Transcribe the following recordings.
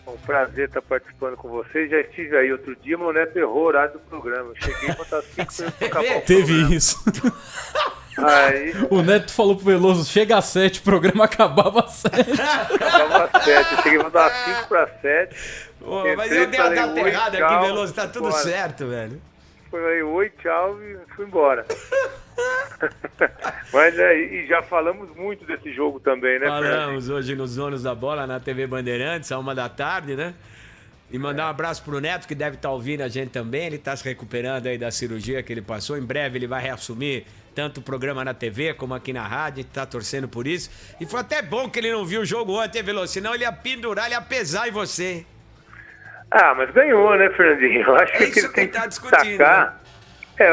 É um prazer estar participando com vocês. Já estive aí outro dia, mas o Neto errou o horário do programa. Eu cheguei quando estava 5 minutos para acabar o Teve programa. isso. Aí, O Neto falou pro Veloso, chega às 7, o programa acabava às 7. acabava às 7. Eu cheguei quando estava 5 para 7. Pô, mas eu dei a data errada aqui, Veloso. Tá tudo certo, velho. Falei, oi, tchau e fui embora. Mas e já falamos muito desse jogo também, né, Falamos hoje nos Donos da Bola na TV Bandeirantes, à 1h da tarde, né? E mandar um abraço pro Neto, que deve estar ouvindo a gente também. Ele tá se recuperando aí da cirurgia que ele passou. Em breve ele vai reassumir tanto o programa na TV como aqui na rádio. A gente tá torcendo por isso. E foi até bom que ele não viu o jogo ontem, Veloso. Senão ele ia pendurar, ele ia pesar em você. Ah, mas ganhou, né, Fernandinho? Eu acho que isso ele tem que tá que discutindo, destacar.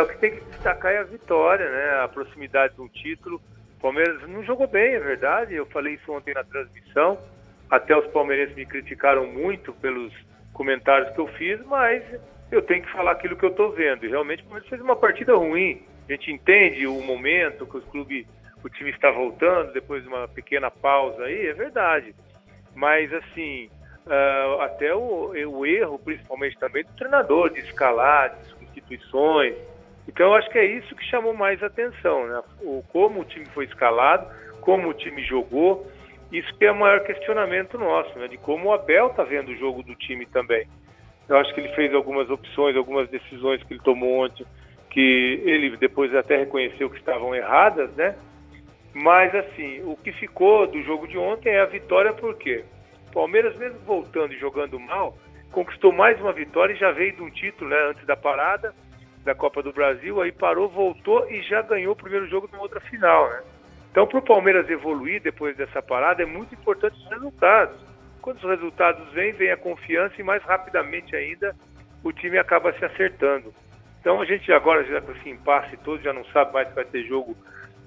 O que tem que destacar é a vitória, né? A proximidade de um título. O Palmeiras não jogou bem, é verdade. Eu falei isso ontem na transmissão. Até os palmeirenses me criticaram muito pelos comentários que eu fiz, mas eu tenho que falar aquilo que eu tô vendo. E realmente o Palmeiras fez uma partida ruim. A gente entende o momento que o time está voltando depois de uma pequena pausa aí, é verdade. Mas assim, até o erro, principalmente também do treinador, de escalar, de substituições. Então eu acho que é isso que chamou mais atenção, né? Como o time foi escalado, como o time jogou. Isso que é o maior questionamento nosso, né? De como o Abel está vendo o jogo do time também. Eu acho que ele fez algumas opções, algumas decisões que ele tomou ontem, que ele depois até reconheceu que estavam erradas, né? Mas, assim, o que ficou do jogo de ontem é a vitória, porque o Palmeiras, mesmo voltando e jogando mal, conquistou mais uma vitória e já veio de um título, né? Antes da parada da Copa do Brasil, aí parou, voltou e já ganhou o primeiro jogo de uma outra final, né? Então, para o Palmeiras evoluir depois dessa parada, é muito importante os resultados. Quando os resultados vem a confiança e mais rapidamente ainda o time acaba se acertando. Então, a gente agora, já com esse impasse todo, já não sabe mais se vai ter jogo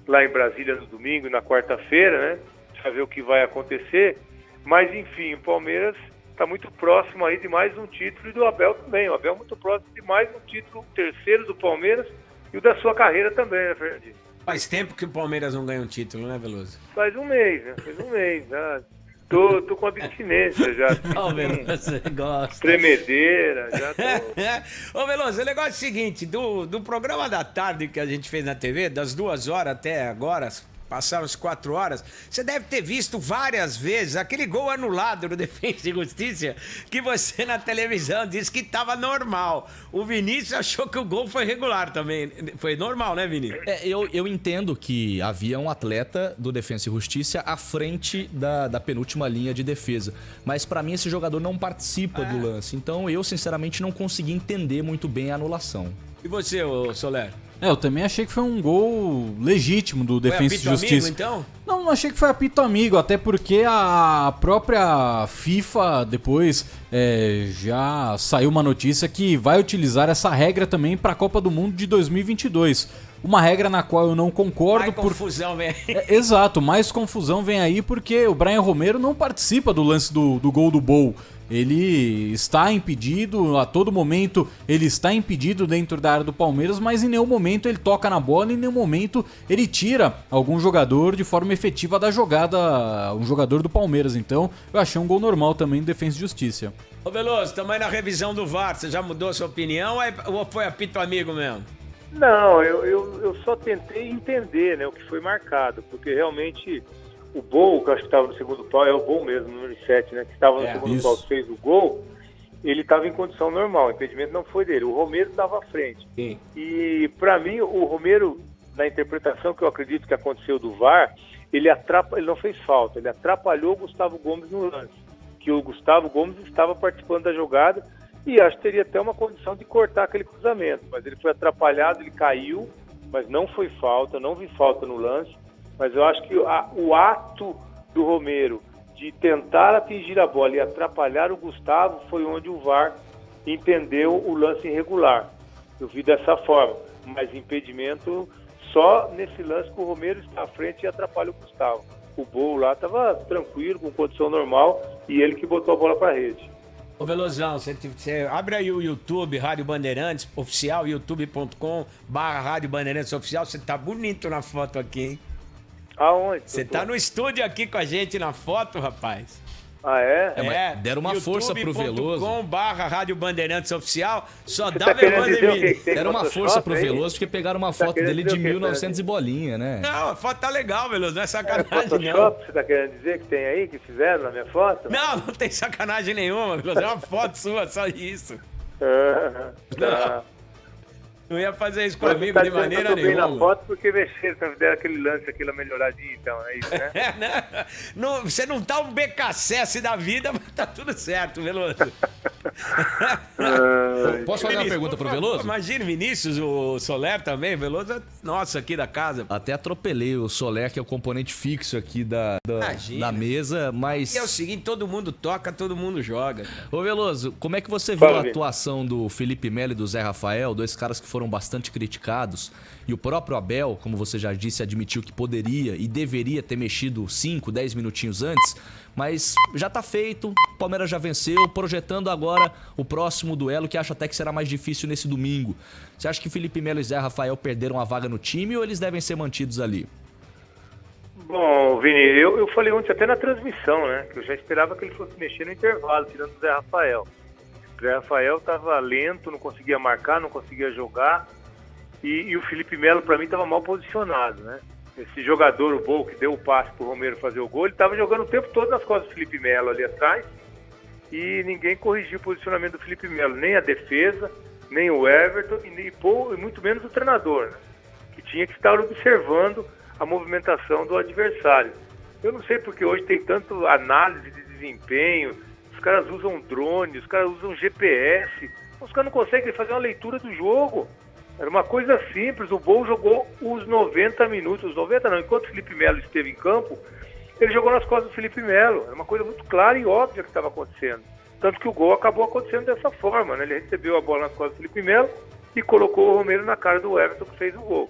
lá em Brasília no domingo e na quarta-feira, né? Para ver o que vai acontecer. Mas, enfim, o Palmeiras está muito próximo aí de mais um título e do Abel também. O Abel muito próximo de mais um título, o terceiro do Palmeiras e o da sua carreira também, né, Fernandinho? Faz tempo que o Palmeiras não ganha um título, né, Veloso? Faz um mês, né? Faz um mês. Já tô com abstinência já. Não, Veloso, você gosta. Tremedeira, já tô... Ô, Veloso, o negócio é o seguinte, do programa da tarde que a gente fez na TV, das 2 horas até agora, passaram as 4 horas, você deve ter visto várias vezes aquele gol anulado no Defensa e Justiça que você na televisão disse que estava normal. O Vinícius achou que o gol foi regular também. Foi normal, né, Vinícius? Eu entendo que havia um atleta do Defensa e Justiça à frente da penúltima linha de defesa. Mas pra mim esse jogador não participa do lance. Então eu, sinceramente, não consegui entender muito bem a anulação. E você, ô Soler? Eu também achei que foi um gol legítimo do Defensa e Justiça. Amigo, então? Não achei que foi apito amigo, até porque a própria FIFA depois já saiu uma notícia que vai utilizar essa regra também para a Copa do Mundo de 2022. Uma regra na qual eu não concordo. Mais confusão vem aí. Exato, mais confusão vem aí porque o Brian Romero não participa do lance do gol do Bol. Ele está impedido, a todo momento ele está impedido dentro da área do Palmeiras, mas em nenhum momento ele toca na bola, em nenhum momento ele tira algum jogador de forma efetiva da jogada, um jogador do Palmeiras. Então eu achei um gol normal também do Defensa e Justiça. Ô Veloso, também na revisão do VAR, você já mudou a sua opinião ou foi apito amigo mesmo? Não, eu só tentei entender, né, o que foi marcado, porque realmente o Bol, que eu acho que estava no segundo pau, é o Bol mesmo, número 7, né, que estava no segundo pau, que fez o gol, ele estava em condição normal, o impedimento não foi dele, o Romero estava à frente. Sim. E para mim, o Romero, na interpretação que eu acredito que aconteceu do VAR, ele não fez falta, ele atrapalhou o Gustavo Gomes no lance, que o Gustavo Gomes estava participando da jogada e acho que teria até uma condição de cortar aquele cruzamento, mas ele foi atrapalhado, ele caiu, mas não foi falta, não vi falta no lance. Mas eu acho que o ato do Romero de tentar atingir a bola e atrapalhar o Gustavo foi onde o VAR entendeu o lance irregular. Eu vi dessa forma, mas impedimento só nesse lance que o Romero está à frente e atrapalha o Gustavo. O Bol lá estava tranquilo, com condição normal, e ele que botou a bola para a rede. Ô Velozão, você abre aí o YouTube, Rádio Bandeirantes Oficial, youtube.com/Rádio Bandeirantes Oficial, você tá bonito na foto aqui, hein? Aonde? Você tá no estúdio aqui com a gente na foto, rapaz. Ah, é? Mas deram uma força pro Veloso. youtube.com/Rádio Bandeirantes Oficial. Só Você dá tá querendo Veloso dizer o em quê? mim. Que tem Deram uma Photoshop força pro aí? Veloso porque pegaram uma foto querendo dele dizer de o quê, 1900 e bolinha, né? Não, a foto tá legal, Veloso. Não é É sacanagem, não. Photoshop, você tá querendo dizer que tem aí, que fizeram na minha foto? Não tem sacanagem nenhuma, Veloso. É uma foto sua, só isso. Ah, tá. Não ia fazer isso Mas você comigo tá de dizendo que maneira eu tô bem na nenhuma. foto porque mexeram, deram aquele lance, aquela melhoradinha, então, é isso, né? É, né? Não, você não tá um BKSS da vida, mas tá tudo certo, Veloso. Posso fazer uma pergunta pro Veloso? Imagina, Vinícius, o Soler também, Veloso é nosso aqui da casa. Até atropelei o Soler, que é o componente fixo aqui da Imagina. mesa, mas... E é o seguinte, todo mundo toca, todo mundo joga. Ô Veloso, como é que você viu Fala, a Vini. atuação do Felipe Melo e do Zé Rafael, dois caras que foram bastante criticados, e o próprio Abel, como você já disse, admitiu que poderia e deveria ter mexido 5, 10 minutinhos antes, mas já tá feito, o Palmeiras já venceu, projetando agora o próximo duelo, que acho até que será mais difícil nesse domingo. Você acha que Felipe Melo e Zé Rafael perderam a vaga no time ou eles devem ser mantidos ali? Bom, Vini, eu falei ontem até na transmissão, né? Que eu já esperava que ele fosse mexer no intervalo, tirando o Zé Rafael. O Zé Rafael estava lento, não conseguia marcar, não conseguia jogar. E o Felipe Melo, para mim, estava mal posicionado, né? Esse jogador, o Bol, que deu o passe pro Romero fazer o gol, ele estava jogando o tempo todo nas costas do Felipe Melo ali atrás. E ninguém corrigiu o posicionamento do Felipe Melo, nem a defesa, nem o Everton, e muito menos o treinador, né? Que tinha que estar observando a movimentação do adversário. Eu não sei porque hoje tem tanto análise de desempenho, os caras usam drone, os caras usam GPS, os caras não conseguem fazer uma leitura do jogo. Era uma coisa simples, o Bol jogou os 90 minutos, os 90 não, enquanto o Felipe Melo esteve em campo, ele jogou nas costas do Felipe Melo. Era uma coisa muito clara e óbvia que estava acontecendo. Tanto que o gol acabou acontecendo dessa forma, né? Ele recebeu a bola nas costas do Felipe Melo e colocou o Romero na cara do Everton, que fez o gol.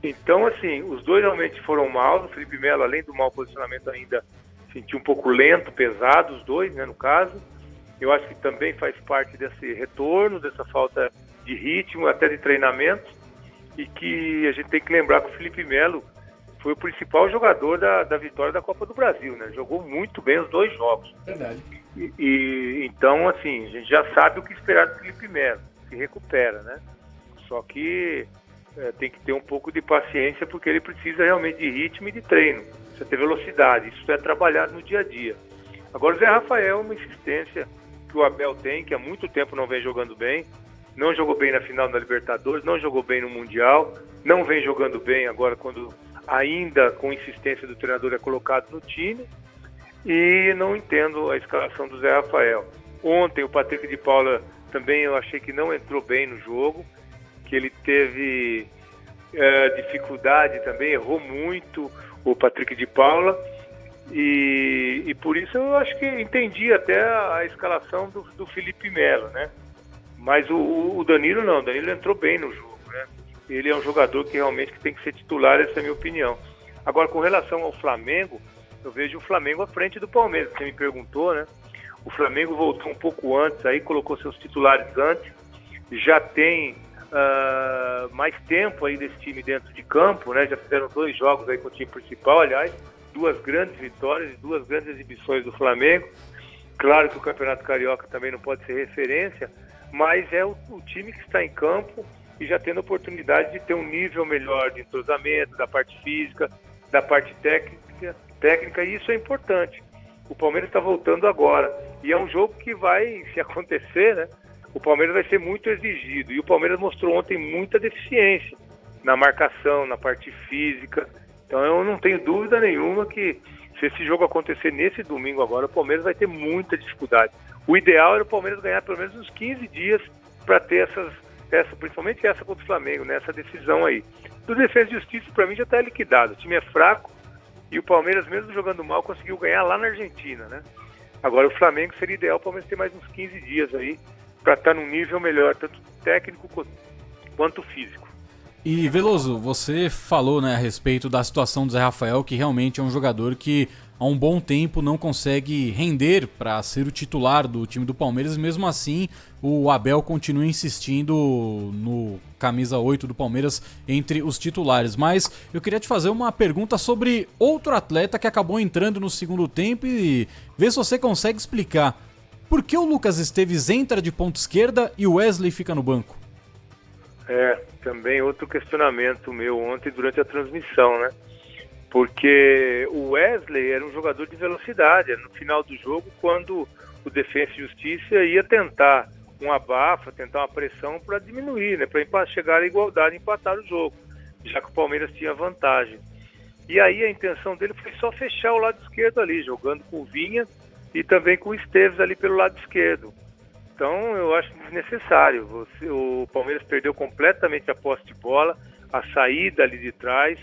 Então, assim, os dois realmente foram mal. O Felipe Melo, além do mau posicionamento, ainda sentiu um pouco lento, pesado, os dois, né, no caso. Eu acho que também faz parte desse retorno, dessa falta de ritmo, até de treinamento. E que a gente tem que lembrar que o Felipe Melo foi o principal jogador da vitória da Copa do Brasil, né? Jogou muito bem os dois jogos. Verdade. Então, assim, a gente já sabe o que esperar do Felipe Melo. Se recupera, né? Só que tem que ter um pouco de paciência, porque ele precisa realmente de ritmo e de treino. Precisa ter velocidade. Isso é trabalhado no dia a dia. Agora, o Zé Rafael é uma insistência que o Abel tem, que há muito tempo não vem jogando bem. Não jogou bem na final da Libertadores, não jogou bem no Mundial, não vem jogando bem agora quando ainda com insistência do treinador é colocado no time. E não entendo a escalação do Zé Rafael. Ontem o Patrick de Paula também eu achei que não entrou bem no jogo, que ele teve dificuldade também, errou muito o Patrick de Paula, e por isso eu acho que entendi até a escalação do Felipe Melo, né? Mas o Danilo não, o Danilo entrou bem no jogo, né? Ele é um jogador que realmente tem que ser titular, essa é a minha opinião. Agora, com relação ao Flamengo, eu vejo o Flamengo à frente do Palmeiras, você me perguntou, né? O Flamengo voltou um pouco antes, aí colocou seus titulares antes, já tem mais tempo aí desse time dentro de campo, né? Já fizeram 2 jogos aí com o time principal, aliás, 2 grandes vitórias, 2 grandes exibições do Flamengo. Claro que o Campeonato Carioca também não pode ser referência, mas é o time que está em campo e já tendo a oportunidade de ter um nível melhor de entrosamento, da parte física, da parte técnica, e isso é importante. O Palmeiras está voltando agora, e é um jogo que vai, se acontecer, né, o Palmeiras vai ser muito exigido, e o Palmeiras mostrou ontem muita deficiência na marcação, na parte física. Então eu não tenho dúvida nenhuma que se esse jogo acontecer nesse domingo agora, o Palmeiras vai ter muita dificuldade. O ideal era o Palmeiras ganhar pelo menos uns 15 dias para ter principalmente essa contra o Flamengo, né, essa decisão aí. Do Defesa e Justiça, para mim, já está liquidado. O time é fraco e o Palmeiras, mesmo jogando mal, conseguiu ganhar lá na Argentina, né? Agora o Flamengo seria ideal o Palmeiras ter mais uns 15 dias aí para estar num nível melhor, tanto técnico quanto físico. E Veloso, você falou, né, a respeito da situação do Zé Rafael, que realmente é um jogador que há um bom tempo não consegue render para ser o titular do time do Palmeiras, mesmo assim o Abel continua insistindo no camisa 8 do Palmeiras entre os titulares. Mas eu queria te fazer uma pergunta sobre outro atleta que acabou entrando no segundo tempo e ver se você consegue explicar por que o Lucas Esteves entra de ponta esquerda e o Wesley fica no banco. Também outro questionamento meu ontem durante a transmissão, né? Porque o Wesley era um jogador de velocidade, no final do jogo, quando o Defensa e Justiça ia tentar um abafa, tentar uma pressão para diminuir, né? Para chegar à igualdade e empatar o jogo, já que o Palmeiras tinha vantagem. E aí a intenção dele foi só fechar o lado esquerdo ali, jogando com o Vinha e também com o Esteves ali pelo lado esquerdo. Então eu acho desnecessário. O Palmeiras perdeu completamente a posse de bola, a saída ali de trás,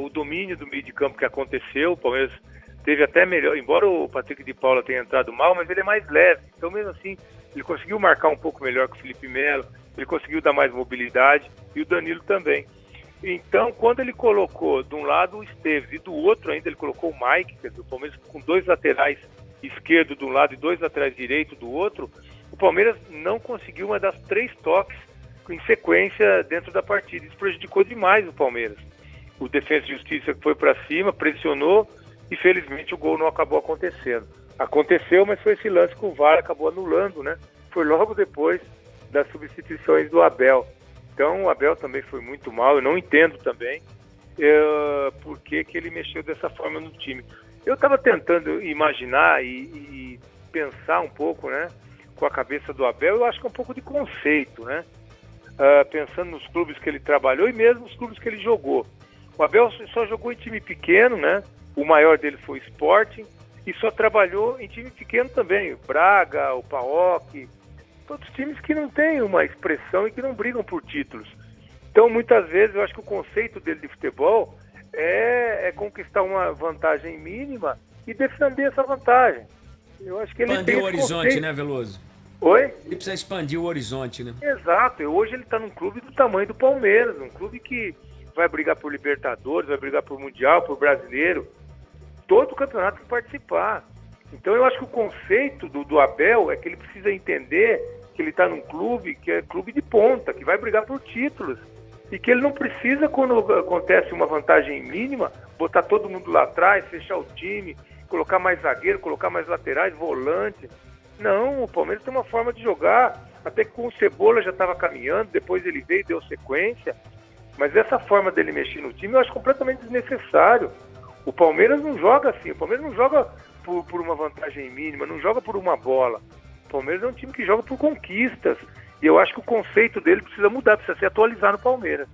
o domínio do meio de campo que aconteceu. O Palmeiras teve até melhor, embora o Patrick de Paula tenha entrado mal, mas ele é mais leve. Então mesmo assim, ele conseguiu marcar um pouco melhor que o Felipe Melo, ele conseguiu dar mais mobilidade e o Danilo também. Então quando ele colocou de um lado o Esteves e do outro ainda ele colocou o Mike, quer dizer, o Palmeiras com 2 laterais esquerdo de um lado e 2 laterais direito do outro, o Palmeiras não conseguiu uma das 3 toques em sequência dentro da partida. Isso prejudicou demais o Palmeiras. O Defensa e Justiça foi para cima, pressionou e felizmente o gol não acabou acontecendo. Aconteceu, mas foi esse lance que o VAR acabou anulando, né? Foi logo depois das substituições do Abel. Então o Abel também foi muito mal, eu não entendo também por que ele mexeu dessa forma no time. Eu estava tentando imaginar e pensar um pouco, né, com a cabeça do Abel. Eu acho que é um pouco de conceito, né? Pensando nos clubes que ele trabalhou e mesmo nos clubes que ele jogou. O Abel só jogou em time pequeno, né? O maior dele foi o Sporting e só trabalhou em time pequeno também. O Braga, o PAOK, todos times que não têm uma expressão e que não brigam por títulos. Então, muitas vezes, eu acho que o conceito dele de futebol é conquistar uma vantagem mínima e defender essa vantagem. Eu acho que ele expandir tem o horizonte, conceito. né, Veloso? Oi? Ele precisa expandir o horizonte, né? Exato. Hoje ele está num clube do tamanho do Palmeiras, um clube que vai brigar por Libertadores, vai brigar por Mundial, por Brasileiro, todo o campeonato que participar. Então eu acho que o conceito do Abel é que ele precisa entender que ele está num clube que é clube de ponta, que vai brigar por títulos. E que ele não precisa, quando acontece uma vantagem mínima, botar todo mundo lá atrás, fechar o time, colocar mais zagueiro, colocar mais laterais, volante. Não, o Palmeiras tem uma forma de jogar, até que com o Cebola já estava caminhando, depois ele veio e deu sequência. Mas essa forma dele mexer no time eu acho completamente desnecessário. O Palmeiras não joga assim, o Palmeiras não joga por uma vantagem mínima, não joga por uma bola. O Palmeiras é um time que joga por conquistas. E eu acho que o conceito dele precisa mudar, precisa se atualizar no Palmeiras.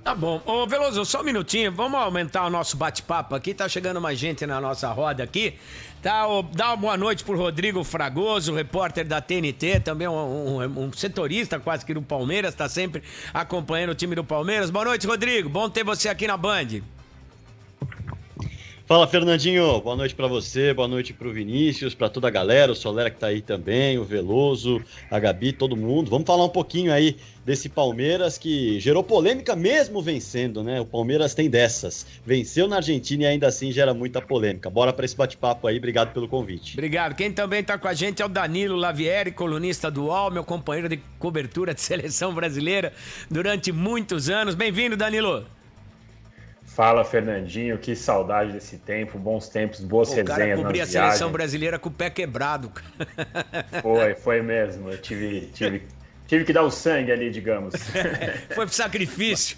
Tá bom. Ô, Veloso, só um minutinho. Vamos aumentar o nosso bate-papo aqui. Tá chegando mais gente na nossa roda aqui. Dá uma boa noite pro Rodrigo Fragoso, repórter da TNT, também um setorista quase que do Palmeiras, tá sempre acompanhando o time do Palmeiras. Boa noite, Rodrigo. Bom ter você aqui na Band. Fala, Fernandinho, boa noite pra você, boa noite pro Vinícius, pra toda a galera, o Solera que tá aí também, o Veloso, a Gabi, todo mundo. Vamos falar um pouquinho aí desse Palmeiras que gerou polêmica mesmo vencendo, né? O Palmeiras tem dessas. Venceu na Argentina e ainda assim gera muita polêmica. Bora pra esse bate-papo aí, obrigado pelo convite. Obrigado. Quem também tá com a gente é o Danilo Lavieri, colunista do UOL, meu companheiro de cobertura de seleção brasileira durante muitos anos. Bem-vindo, Danilo. Fala, Fernandinho, que saudade desse tempo, bons tempos, boas resenhas nas viagens. O cara cobria a seleção brasileira com o pé quebrado. Foi mesmo, eu tive que dar o sangue ali, digamos. Foi pro sacrifício.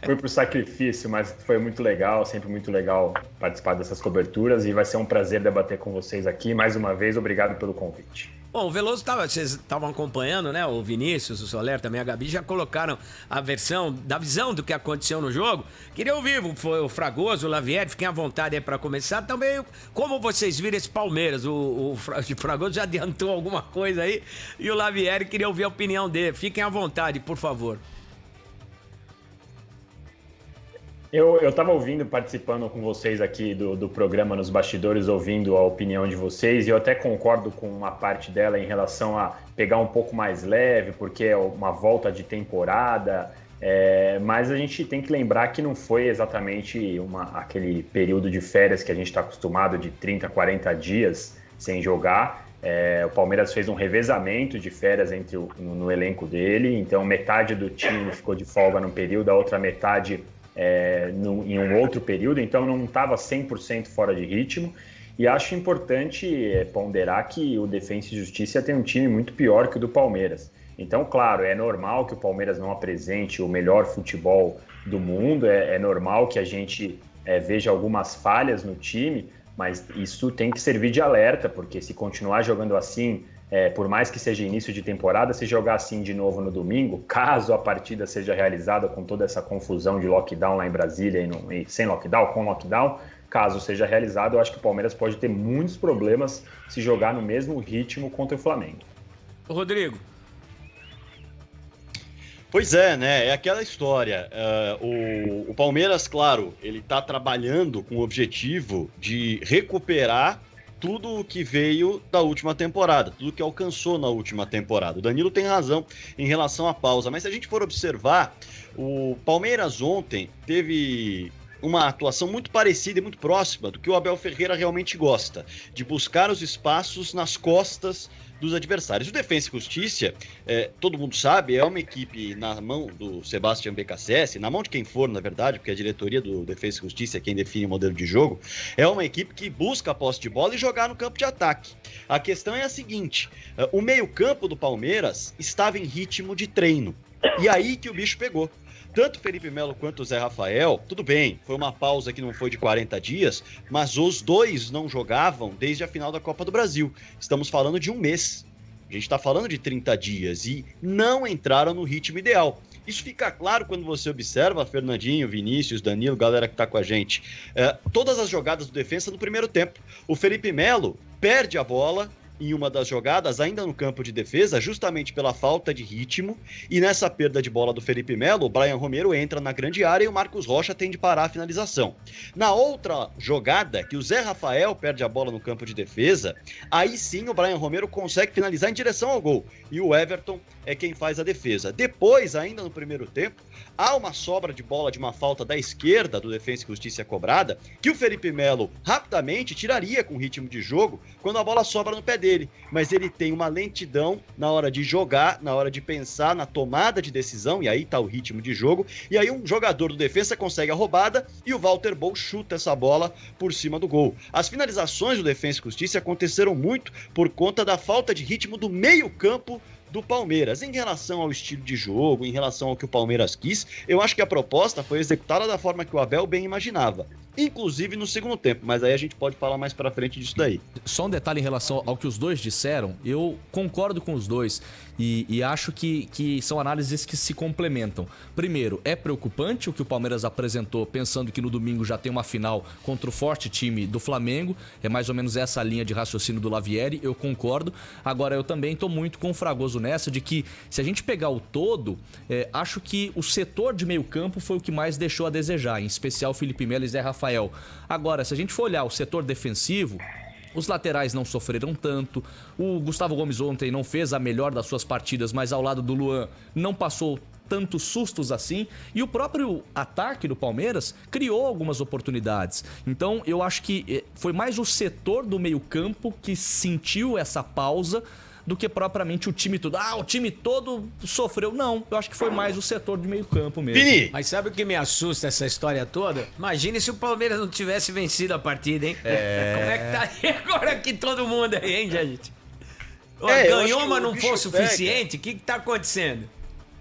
Foi pro sacrifício, mas foi muito legal, sempre muito legal participar dessas coberturas e vai ser um prazer debater com vocês aqui. Mais uma vez, obrigado pelo convite. Bom, o Veloso vocês estavam acompanhando, né? O Vinícius, o Soler, também a Gabi já colocaram a versão da visão do que aconteceu no jogo. Queria ouvir o Fragoso, o Lavieri, fiquem à vontade aí para começar. Também, como vocês viram esse Palmeiras? O Fragoso já adiantou alguma coisa aí e o Lavieri queria ouvir a opinião dele. Fiquem à vontade, por favor. Eu estava participando com vocês aqui do programa nos bastidores, ouvindo a opinião de vocês, e eu até concordo com uma parte dela em relação a pegar um pouco mais leve, porque é uma volta de temporada, mas a gente tem que lembrar que não foi exatamente aquele período de férias que a gente está acostumado de 30, 40 dias sem jogar. O Palmeiras fez um revezamento de férias no elenco dele, então metade do time ficou de folga num período, a outra metade em um outro período, então não estava 100% fora de ritmo. E acho importante ponderar que o Defensa e Justiça tem um time muito pior que o do Palmeiras. Então, claro, é normal que o Palmeiras não apresente o melhor futebol do mundo, é normal que a gente veja algumas falhas no time, mas isso tem que servir de alerta, porque se continuar jogando assim, por mais que seja início de temporada, se jogar assim de novo no domingo, caso a partida seja realizada com toda essa confusão de lockdown lá em Brasília e sem lockdown, com lockdown, caso seja realizado, eu acho que o Palmeiras pode ter muitos problemas se jogar no mesmo ritmo contra o Flamengo. Rodrigo. Pois é, né? É aquela história. O Palmeiras, claro, ele tá trabalhando com o objetivo de recuperar tudo o que veio da última temporada, tudo que alcançou na última temporada. O Danilo tem razão em relação à pausa, mas se a gente for observar, o Palmeiras ontem teve uma atuação muito parecida e muito próxima do que o Abel Ferreira realmente gosta, de buscar os espaços nas costas dos adversários. O Defensa e Justiça, todo mundo sabe, é uma equipe na mão do Sebastião BKSS, na mão de quem for, na verdade, porque a diretoria do Defensa e Justiça é quem define o modelo de jogo, é uma equipe que busca a posse de bola e jogar no campo de ataque. A questão é a seguinte, o meio-campo do Palmeiras estava em ritmo de treino, e aí que o bicho pegou. Tanto o Felipe Melo quanto o Zé Rafael, tudo bem, foi uma pausa que não foi de 40 dias, mas os dois não jogavam desde a final da Copa do Brasil. Estamos falando de um mês. A gente está falando de 30 dias e não entraram no ritmo ideal. Isso fica claro quando você observa Fernandinho, Vinícius, Danilo, galera que está com a gente. Todas as jogadas do Defensa no primeiro tempo. O Felipe Melo perde a bola em uma das jogadas, ainda no campo de defesa, justamente pela falta de ritmo, e nessa perda de bola do Felipe Melo, o Brian Romero entra na grande área e o Marcos Rocha tem de parar a finalização. Na outra jogada, que o Zé Rafael perde a bola no campo de defesa, aí sim o Brian Romero consegue finalizar em direção ao gol, e o Everton é quem faz a defesa. Depois, ainda no primeiro tempo, há uma sobra de bola de uma falta da esquerda do Defensa e Justiça cobrada, que o Felipe Melo rapidamente tiraria com o ritmo de jogo quando a bola sobra no pé dele. Mas ele tem uma lentidão na hora de jogar, na hora de pensar, na tomada de decisão, e aí tá o ritmo de jogo, e aí um jogador do Defensa consegue a roubada e o Walter Bol chuta essa bola por cima do gol. As finalizações do Defensa e Justiça aconteceram muito por conta da falta de ritmo do meio-campo do Palmeiras. Em relação ao estilo de jogo, em relação ao que o Palmeiras quis, eu acho que a proposta foi executada da forma que o Abel bem imaginava, inclusive no segundo tempo, mas aí a gente pode falar mais pra frente disso daí. Só um detalhe em relação ao que os dois disseram, eu concordo com os dois e acho que são análises que se complementam. Primeiro, é preocupante o que o Palmeiras apresentou, pensando que no domingo já tem uma final contra o forte time do Flamengo, é mais ou menos essa linha de raciocínio do Lavieri, eu concordo. Agora, eu também tô muito com o Fragoso nessa, de que se a gente pegar o todo, acho que o setor de meio campo foi o que mais deixou a desejar, em especial Felipe Melo e Zé Rafael. Agora, se a gente for olhar o setor defensivo, os laterais não sofreram tanto, o Gustavo Gomes ontem não fez a melhor das suas partidas, mas ao lado do Luan não passou tantos sustos assim, e o próprio ataque do Palmeiras criou algumas oportunidades. Então eu acho que foi mais o setor do meio-campo que sentiu essa pausa do que propriamente o time todo. O time todo sofreu. Não, eu acho que foi mais o setor de meio campo mesmo. Vini! Mas sabe o que me assusta essa história toda? Imagine se o Palmeiras não tivesse vencido a partida, hein? Como é que tá aí agora aqui todo mundo aí, hein, gente? Ganhou, mas não foi o suficiente? O que tá acontecendo?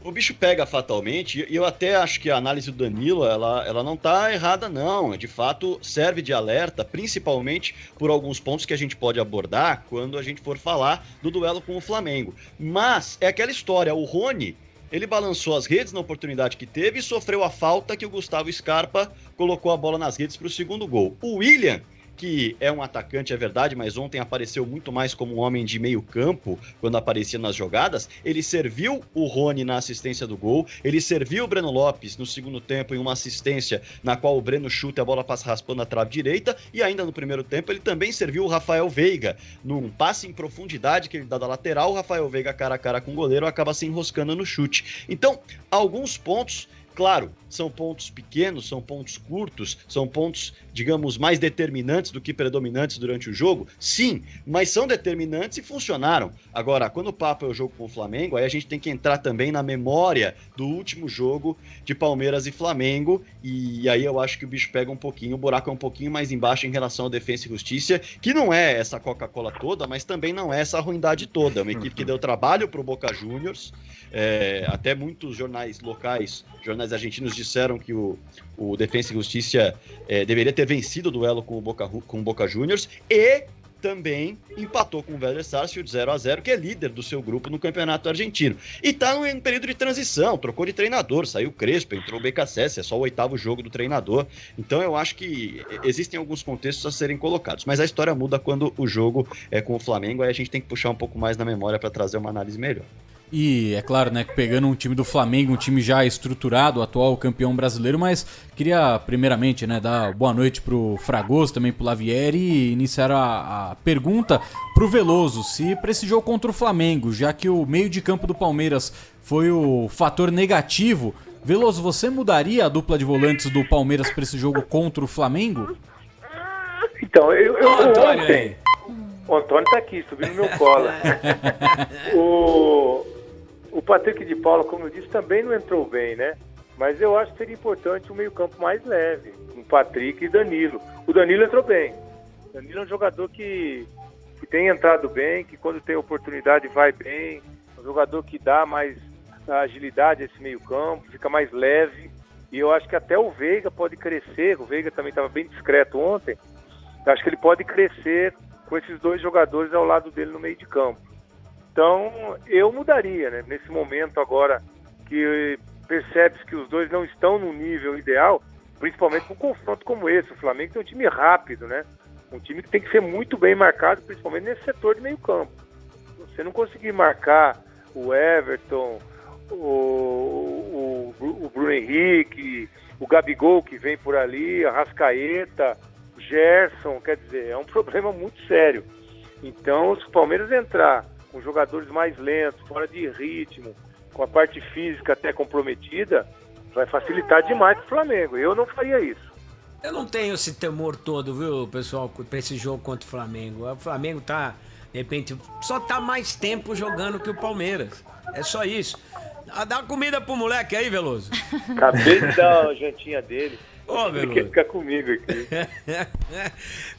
O bicho pega fatalmente, e eu até acho que a análise do Danilo, ela não tá errada não, de fato serve de alerta, principalmente por alguns pontos que a gente pode abordar quando a gente for falar do duelo com o Flamengo. Mas é aquela história, o Rony, ele balançou as redes na oportunidade que teve e sofreu a falta que o Gustavo Scarpa colocou a bola nas redes para o segundo gol. O William, que é um atacante, é verdade, mas ontem apareceu muito mais como um homem de meio campo, quando aparecia nas jogadas. Ele serviu o Rony na assistência do gol, ele serviu o Breno Lopes no segundo tempo em uma assistência na qual o Breno chuta e a bola passa raspando a trave direita, e ainda no primeiro tempo ele também serviu o Rafael Veiga, num passe em profundidade que ele dá da lateral, o Rafael Veiga cara a cara com o goleiro acaba se enroscando no chute. Então, alguns pontos, claro, são pontos pequenos, são pontos curtos, são pontos, digamos, mais determinantes do que predominantes durante o jogo, sim, mas são determinantes e funcionaram. Agora, quando o papo é o jogo com o Flamengo, aí a gente tem que entrar também na memória do último jogo de Palmeiras e Flamengo, e aí eu acho que o bicho pega um pouquinho, o buraco é um pouquinho mais embaixo em relação ao Defensa e Justiça, que não é essa Coca-Cola toda, mas também não é essa ruindade toda. É uma equipe que deu trabalho pro Boca Juniors, até muitos jornais locais, jornais argentinos disseram que o Defensa e Justiça deveria ter vencido o duelo com o Boca Juniors e também empatou com o Vélez Sarsfield 0-0, que é líder do seu grupo no campeonato argentino. E tá em período de transição, trocou de treinador, saiu o Crespo, entrou o BKSS, é só o 8º jogo do treinador. Então eu acho que existem alguns contextos a serem colocados, mas a história muda quando o jogo é com o Flamengo, aí a gente tem que puxar um pouco mais na memória para trazer uma análise melhor. E é claro, né, pegando um time do Flamengo, um time já estruturado, atual campeão brasileiro, mas queria primeiramente, né, dar boa noite pro Fragoso, também pro Lavieri, e iniciar a pergunta pro Veloso, se para esse jogo contra o Flamengo, já que o meio de campo do Palmeiras foi o fator negativo, Veloso, você mudaria a dupla de volantes do Palmeiras para esse jogo contra o Flamengo? Então, ontem... O Antônio tá aqui, subindo no meu colo. O Patrick de Paula, como eu disse, também não entrou bem, né? Mas eu acho que seria importante um meio-campo mais leve, com Patrick e Danilo. O Danilo entrou bem. O Danilo é um jogador que tem entrado bem, que quando tem oportunidade vai bem. É um jogador que dá mais agilidade a esse meio-campo, fica mais leve. E eu acho que até o Veiga pode crescer. O Veiga também estava bem discreto ontem. Eu acho que ele pode crescer com esses dois jogadores ao lado dele no meio de campo. Então, eu mudaria, né? Nesse momento agora que percebe-se que os dois não estão no nível ideal, principalmente com um confronto como esse. O Flamengo tem um time rápido, né? Um time que tem que ser muito bem marcado, principalmente nesse setor de meio campo. Se você não conseguir marcar o Everton, o Bruno Henrique, o Gabigol que vem por ali, a Arrascaeta, o Gerson, quer dizer, é um problema muito sério. Então, se o Palmeiras entrar com jogadores mais lentos, fora de ritmo, com a parte física até comprometida, vai facilitar demais pro Flamengo. Eu não faria isso. Eu não tenho esse temor todo, viu, pessoal, pra esse jogo contra o Flamengo. O Flamengo tá, de repente, só tá mais tempo jogando que o Palmeiras. É só isso. Dá comida pro moleque aí, Veloso. Acabei de dar a jantinha dele. Ô, Ele quer ficar comigo aqui.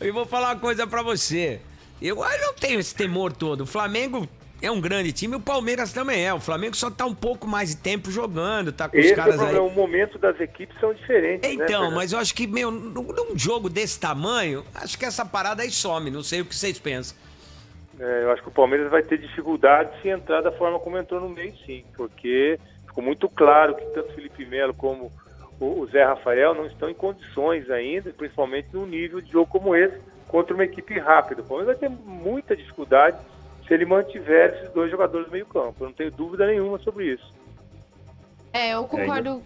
Eu vou falar uma coisa pra você. Eu não tenho esse temor todo. O Flamengo é um grande time, o Palmeiras também é. O Flamengo só tá um pouco mais de tempo jogando, tá com os caras aí. O momento das equipes são diferentes, então, né, mas eu acho que, num jogo desse tamanho, acho que essa parada aí some. Não sei o que vocês pensam. Eu acho que o Palmeiras vai ter dificuldade se entrar da forma como entrou no meio, sim. Porque ficou muito claro que tanto Felipe Melo como o Zé Rafael não estão em condições ainda, principalmente num nível de jogo como esse, contra uma equipe rápida. O Palmeiras vai ter muita dificuldade se ele mantiver esses dois jogadores no meio campo. Eu não tenho dúvida nenhuma sobre isso. Eu concordo.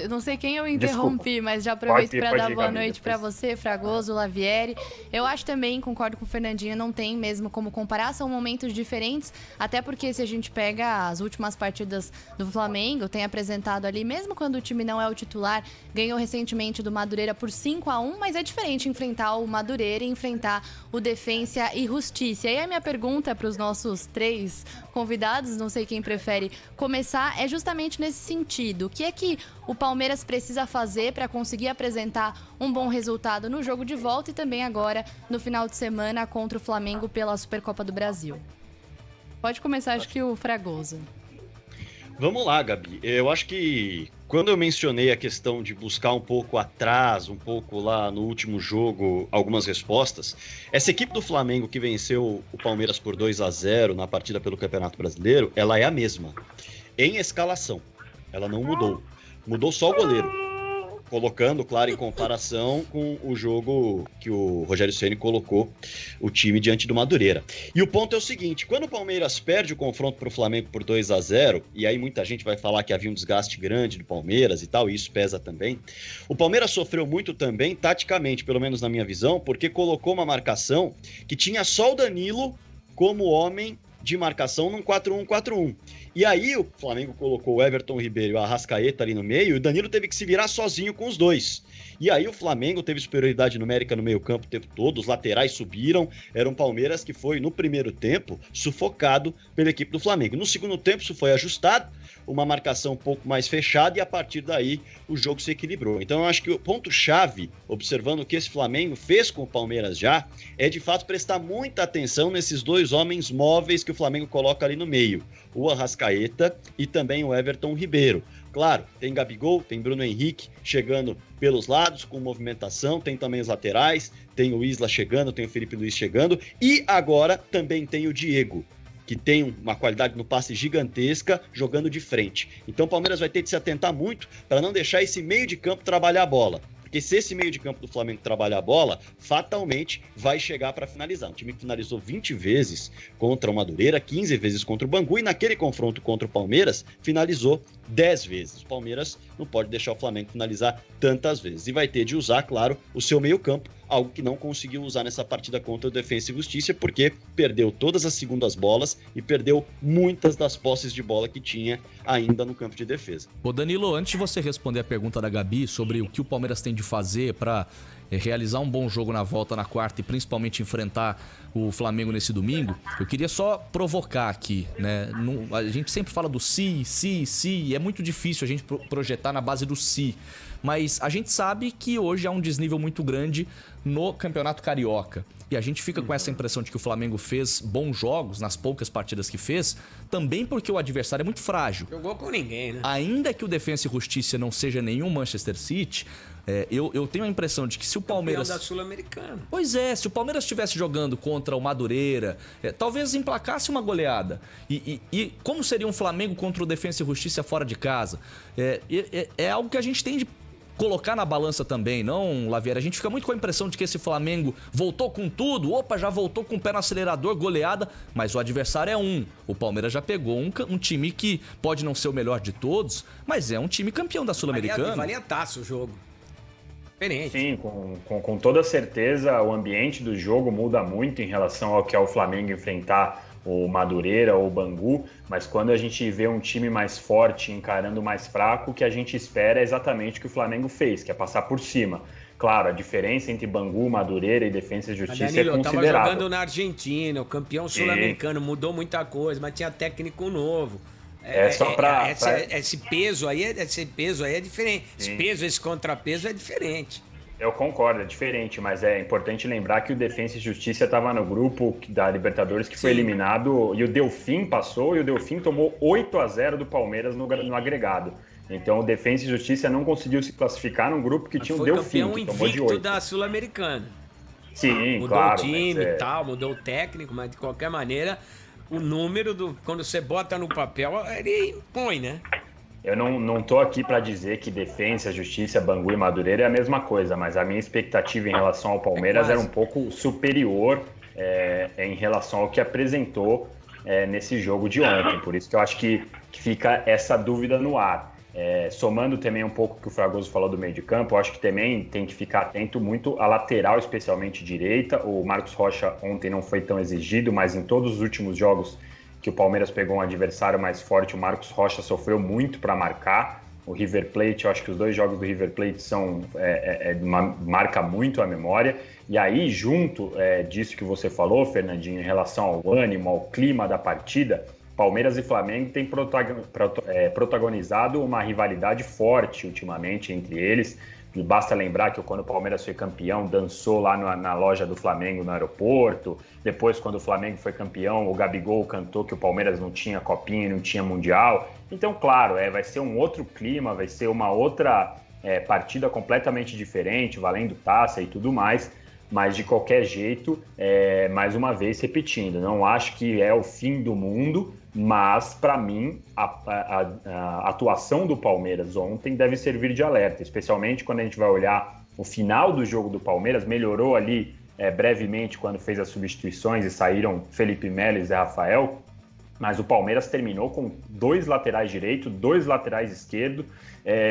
Não sei quem eu interrompi, mas já aproveito para dar boa noite para você, Fragoso, Lavieri. Eu acho também, concordo com o Fernandinho, não tem mesmo como comparar, são momentos diferentes, até porque se a gente pega as últimas partidas do Flamengo, tem apresentado ali, mesmo quando o time não é o titular, ganhou recentemente do Madureira por 5-1, mas é diferente enfrentar o Madureira e enfrentar o Defensa e Justiça. E aí a minha pergunta para os nossos 3 convidados, não sei quem prefere começar, é justamente nesse sentido. O que é que o Palmeiras precisa fazer para conseguir apresentar um bom resultado no jogo de volta e também agora no final de semana contra o Flamengo pela Supercopa do Brasil? Pode começar, acho que o Fragoso. Vamos lá, Gabi. Eu acho que quando eu mencionei a questão de buscar um pouco atrás, um pouco lá no último jogo, algumas respostas, essa equipe do Flamengo que venceu o Palmeiras por 2-0 na partida pelo Campeonato Brasileiro, ela é a mesma. Em escalação, ela não mudou. Mudou só o goleiro. colocando, claro, em comparação com o jogo que o Rogério Ceni colocou o time diante do Madureira. E o ponto é o seguinte, quando o Palmeiras perde o confronto para o Flamengo por 2-0, e aí muita gente vai falar que havia um desgaste grande do Palmeiras e tal, e isso pesa também, o Palmeiras sofreu muito também, taticamente, pelo menos na minha visão, porque colocou uma marcação que tinha só o Danilo como homem de marcação num 4-1-4-1. E aí o Flamengo colocou o Everton Ribeiro e o Arrascaeta ali no meio, e o Danilo teve que se virar sozinho com os dois. E aí o Flamengo teve superioridade numérica no meio-campo o tempo todo, os laterais subiram, era um Palmeiras que foi, no primeiro tempo, sufocado pela equipe do Flamengo. No segundo tempo isso foi ajustado, uma marcação um pouco mais fechada, e a partir daí o jogo se equilibrou. Então eu acho que o ponto-chave, observando o que esse Flamengo fez com o Palmeiras já, é de fato prestar muita atenção nesses dois homens móveis que o Flamengo coloca ali no meio, o Arrascaeta e também o Everton Ribeiro. Claro, tem Gabigol, tem Bruno Henrique chegando pelos lados com movimentação, tem também os laterais, tem o Isla chegando, tem o Felipe Luiz chegando, e agora também tem o Diego, que tem uma qualidade no passe gigantesca, jogando de frente. Então o Palmeiras vai ter de se atentar muito para não deixar esse meio de campo trabalhar a bola. Porque se esse meio de campo do Flamengo trabalhar a bola, fatalmente vai chegar para finalizar. Um time que finalizou 20 vezes contra o Madureira, 15 vezes contra o Bangu, e naquele confronto contra o Palmeiras, finalizou 10 vezes. O Palmeiras não pode deixar o Flamengo finalizar tantas vezes. E vai ter de usar, claro, o seu meio campo, algo que não conseguiu usar nessa partida contra o Defensa e Justiça, porque perdeu todas as segundas bolas e perdeu muitas das posses de bola que tinha ainda no campo de defesa. Ô Danilo, antes de você responder a pergunta da Gabi sobre o que o Palmeiras tem de fazer para realizar um bom jogo na volta na quarta e principalmente enfrentar o Flamengo nesse domingo, eu queria só provocar aqui, né? A gente sempre fala do se, e é muito difícil a gente projetar na base do se, mas a gente sabe que hoje há um desnível muito grande no Campeonato Carioca. E a gente fica com essa impressão de que o Flamengo fez bons jogos nas poucas partidas que fez, também porque o adversário é muito frágil. Jogou com ninguém, né? Ainda que o Defensa e Justiça não seja nenhum Manchester City, eu tenho a impressão de que se o Palmeiras... Campeão da Sul-Americana. Pois é, se o Palmeiras estivesse jogando contra o Madureira, talvez emplacasse uma goleada. E como seria um Flamengo contra o Defensa e Justiça fora de casa? É algo que a gente tem de colocar na balança também, não, Lavieri? A gente fica muito com a impressão de que esse Flamengo voltou com tudo, já voltou com o pé no acelerador, goleada, mas o adversário é um. O Palmeiras já pegou um time que pode não ser o melhor de todos, mas é um time campeão da Sul-Americana. Valia taça o jogo. Diferente. Sim, com toda certeza o ambiente do jogo muda muito em relação ao que é o Flamengo enfrentar o Madureira ou o Bangu, mas quando a gente vê um time mais forte encarando o mais fraco, o que a gente espera é exatamente o que o Flamengo fez, que é passar por cima. Claro, a diferença entre Bangu, Madureira e Defensa e Justiça Danilo, é considerável. Tava jogando na Argentina, o campeão sul-americano, mudou muita coisa, mas tinha técnico novo. Esse peso aí é diferente. Sim. Esse contrapeso é diferente. Eu concordo, é diferente, mas é importante lembrar que o Defensa e Justiça estava no grupo da Libertadores que foi eliminado, e o Delfim passou, e o Delfim tomou 8-0 do Palmeiras no agregado. Então o Defensa e Justiça não conseguiu se classificar num grupo que tinha o Delfim, que tomou de 8. Foi da Sul-Americana. Sim, mudou claro. Mudou o time e tal, mudou o técnico, mas de qualquer maneira, o número, quando você bota no papel, ele impõe, né? Eu não tô aqui para dizer que Defensa, Justiça, Bangu e Madureira é a mesma coisa, mas a minha expectativa em relação ao Palmeiras era um pouco superior em relação ao que apresentou nesse jogo de ontem. Por isso que eu acho que fica essa dúvida no ar. Somando também um pouco o que o Fragoso falou do meio de campo, eu acho que também tem que ficar atento muito à lateral, especialmente direita. O Marcos Rocha ontem não foi tão exigido, mas em todos os últimos jogos que o Palmeiras pegou um adversário mais forte, o Marcos Rocha sofreu muito para marcar. O River Plate, eu acho que os dois jogos do River Plate marca muito a memória. E aí, junto disso que você falou, Fernandinho, em relação ao ânimo, ao clima da partida, Palmeiras e Flamengo têm protagonizado uma rivalidade forte ultimamente entre eles. Basta lembrar que quando o Palmeiras foi campeão, dançou lá na loja do Flamengo no aeroporto. Depois, quando o Flamengo foi campeão, o Gabigol cantou que o Palmeiras não tinha copinha e não tinha mundial. Então, claro, vai ser um outro clima, vai ser uma outra partida completamente diferente, valendo taça e tudo mais. mas de qualquer jeito, mais uma vez repetindo, não acho que é o fim do mundo, mas para mim a atuação do Palmeiras ontem deve servir de alerta, especialmente quando a gente vai olhar o final do jogo do Palmeiras, melhorou ali brevemente quando fez as substituições e saíram Felipe Melo e Zé Rafael, mas o Palmeiras terminou com 2 laterais direitos, 2 laterais esquerdos,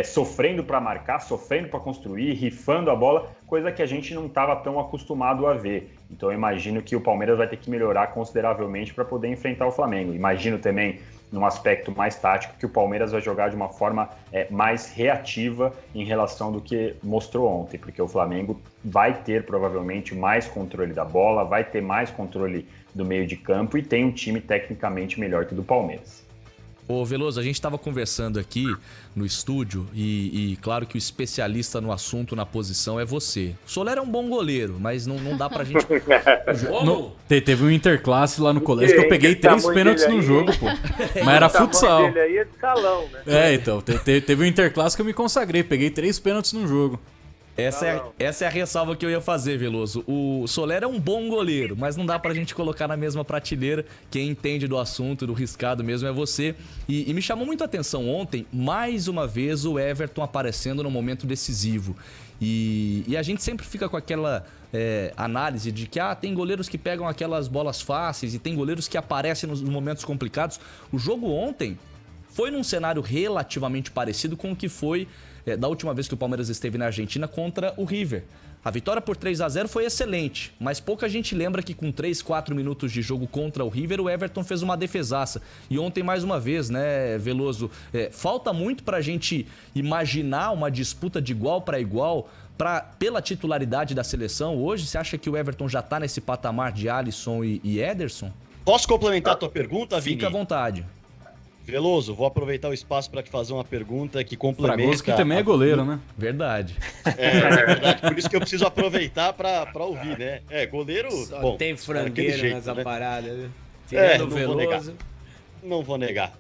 sofrendo para marcar, sofrendo para construir, rifando a bola, coisa que a gente não estava tão acostumado a ver. Então eu imagino que o Palmeiras vai ter que melhorar consideravelmente para poder enfrentar o Flamengo. Imagino também, num aspecto mais tático, que o Palmeiras vai jogar de uma forma mais reativa em relação do que mostrou ontem, porque o Flamengo vai ter provavelmente mais controle da bola, vai ter mais controle do meio de campo e tem um time tecnicamente melhor que o do Palmeiras. Ô Veloso, a gente estava conversando aqui no estúdio e claro que o especialista no assunto, na posição, é você. O Soler é um bom goleiro, mas não dá pra gente... Teve um interclasse lá no colégio que eu peguei 3 pênaltis no jogo, pô. Mas era futsal. Ele aí é de salão, né? Então, teve um interclasse que eu me consagrei, peguei 3 pênaltis no jogo. Essa é a ressalva que eu ia fazer, Veloso. O Soler é um bom goleiro, mas não dá pra gente colocar na mesma prateleira. Quem entende do assunto, do riscado mesmo, é você. E me chamou muito a atenção ontem, mais uma vez, o Everton aparecendo no momento decisivo. E a gente sempre fica com aquela análise de que tem goleiros que pegam aquelas bolas fáceis e tem goleiros que aparecem nos momentos complicados. O jogo ontem foi num cenário relativamente parecido com o que foi da última vez que o Palmeiras esteve na Argentina contra o River. A vitória por 3-0 foi excelente, mas pouca gente lembra que com 3, 4 minutos de jogo contra o River, o Everton fez uma defesaça. E ontem, mais uma vez, né, Veloso, falta muito pra gente imaginar uma disputa de igual para igual pela titularidade da seleção. Hoje, você acha que o Everton já tá nesse patamar de Alisson e Ederson? Posso complementar a tua pergunta, Vini? Fica à vontade. Veloso, vou aproveitar o espaço para te fazer uma pergunta que complementa... Fragoso que também é goleiro, né? Verdade. É verdade, por isso que eu preciso aproveitar para ouvir, né? Goleiro... Só bom, tem frangueiro jeito, nessa né? parada, né? Tirando o Veloso. Não vou negar.